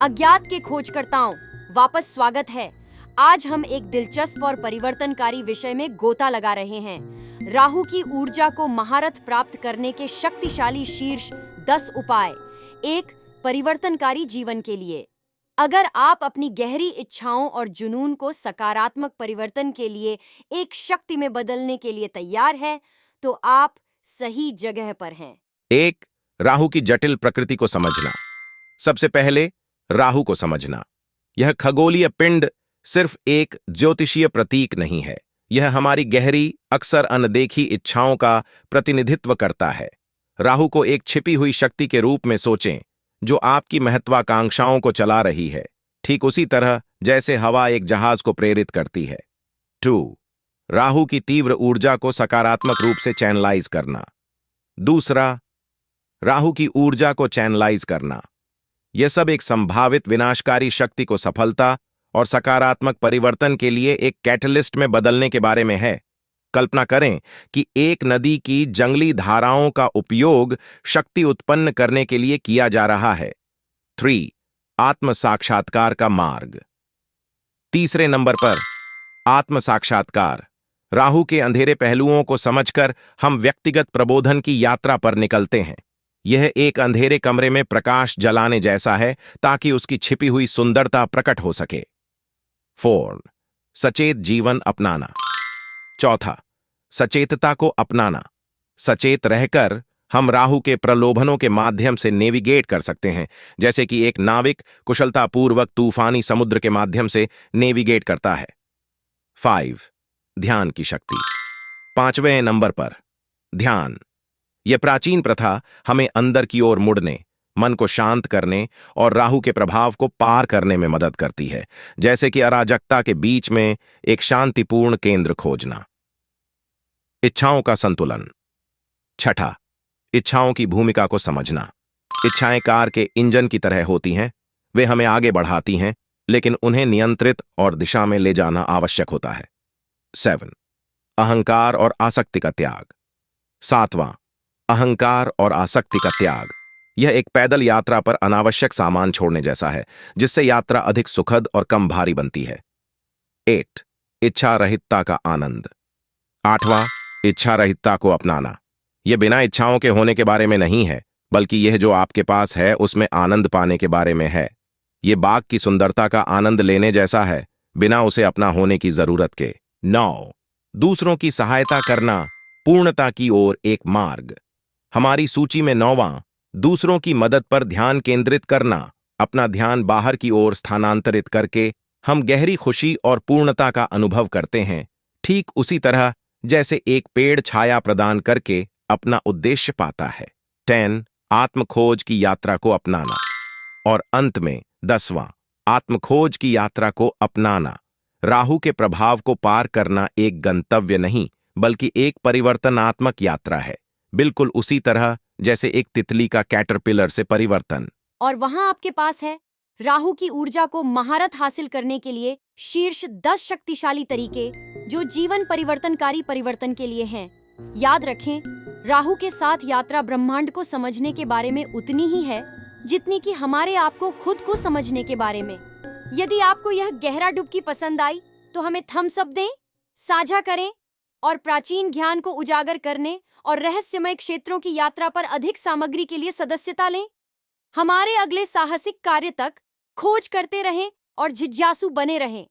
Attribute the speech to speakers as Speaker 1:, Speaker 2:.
Speaker 1: अज्ञात के खोजकर्ताओं, वापस स्वागत है। आज हम एक दिलचस्प और परिवर्तनकारी विषय में गोता लगा रहे हैं। राहु की ऊर्जा को महारत प्राप्त करने के शक्तिशाली शीर्ष 10 उपाय, एक परिवर्तनकारी जीवन के लिए। अगर आप अपनी गहरी इच्छाओं और जुनून को सकारात्मक परिवर्तन के लिए एक शक्ति में बदलने के लिए तैयार हैं, तो आप सही जगह पर हैं।
Speaker 2: एक, राहु की जटिल प्रकृति को समझना। सबसे पहले राहु को समझना। यह खगोलीय पिंड सिर्फ एक ज्योतिषीय प्रतीक नहीं है, यह हमारी गहरी, अक्सर अनदेखी इच्छाओं का प्रतिनिधित्व करता है। राहु को एक छिपी हुई शक्ति के रूप में सोचें, जो आपकी महत्वाकांक्षाओं को चला रही है, ठीक उसी तरह जैसे हवा एक जहाज को प्रेरित करती है। 2. राहु की तीव्र ऊर्जा को सकारात्मक रूप से चैनलाइज करना। दूसरा, राहु की ऊर्जा को चैनलाइज करना। यह सब एक संभावित विनाशकारी शक्ति को सफलता और सकारात्मक परिवर्तन के लिए एक कैटलिस्ट में बदलने के बारे में है। कल्पना करें कि एक नदी की जंगली धाराओं का उपयोग शक्ति उत्पन्न करने के लिए किया जा रहा है। 3. आत्म साक्षात्कार का मार्ग। तीसरे नंबर पर आत्म साक्षात्कार। राहु के अंधेरे पहलुओं को समझकर हम व्यक्तिगत प्रबोधन की यात्रा पर निकलते हैं। यह एक अंधेरे कमरे में प्रकाश जलाने जैसा है, ताकि उसकी छिपी हुई सुंदरता प्रकट हो सके। 4. सचेत जीवन अपनाना। चौथा, सचेतता को अपनाना। सचेत रहकर हम राहु के प्रलोभनों के माध्यम से नेविगेट कर सकते हैं, जैसे कि एक नाविक कुशलतापूर्वक तूफानी समुद्र के माध्यम से नेविगेट करता है। 5. ध्यान की शक्ति। 5वें नंबर पर ध्यान। यह प्राचीन प्रथा हमें अंदर की ओर मुड़ने, मन को शांत करने और राहु के प्रभाव को पार करने में मदद करती है, जैसे कि अराजकता के बीच में एक शांतिपूर्ण केंद्र खोजना। इच्छाओं का संतुलन। छठा, इच्छाओं की भूमिका को समझना। इच्छाएं कार के इंजन की तरह होती हैं। वे हमें आगे बढ़ाती हैं, लेकिन उन्हें नियंत्रित और दिशा में ले जाना आवश्यक होता है। 7. अहंकार और आसक्ति का त्याग। 7वां, अहंकार और आसक्ति का त्याग। यह एक पैदल यात्रा पर अनावश्यक सामान छोड़ने जैसा है, जिससे यात्रा अधिक सुखद और कम भारी बनती है। 8. इच्छा रहितता का आनंद। 8वां, इच्छा रहितता को अपनाना। यह बिना इच्छाओं के होने के बारे में नहीं है, बल्कि यह जो आपके पास है उसमें आनंद पाने के बारे में है। यह बाग की सुंदरता का आनंद लेने जैसा है, बिना उसे अपना होने की जरूरत के। 9. दूसरों की सहायता करना, पूर्णता की ओर एक मार्ग। हमारी सूची में 9वां, दूसरों की मदद पर ध्यान केंद्रित करना। अपना ध्यान बाहर की ओर स्थानांतरित करके हम गहरी खुशी और पूर्णता का अनुभव करते हैं, ठीक उसी तरह जैसे एक पेड़ छाया प्रदान करके अपना उद्देश्य पाता है। 10. आत्मखोज की यात्रा को अपनाना। और अंत में 10वां, आत्मखोज की यात्रा को अपनाना। राहु के प्रभाव को पार करना एक गंतव्य नहीं, बल्कि एक परिवर्तनात्मक यात्रा है, बिल्कुल उसी तरह जैसे एक तितली का कैटरपिलर से परिवर्तन।
Speaker 1: और वहां आपके पास है राहु की ऊर्जा को महारत हासिल करने के लिए शीर्ष 10 शक्तिशाली तरीके, जो जीवन परिवर्तनकारी परिवर्तन के लिए हैं। याद रखें, राहु के साथ यात्रा ब्रह्मांड को समझने के बारे में उतनी ही है जितनी कि हमारे आप को खुद को समझने के बारे में। यदि आपको यह गहरा डुबकी पसंद आई, तो हमें थम्स अप दें, साझा करें और प्राचीन ज्ञान को उजागर करने और रहस्यमय क्षेत्रों की यात्रा पर अधिक सामग्री के लिए सदस्यता लें। हमारे अगले साहसिक कार्य तक खोज करते रहें और जिज्ञासु बने रहें।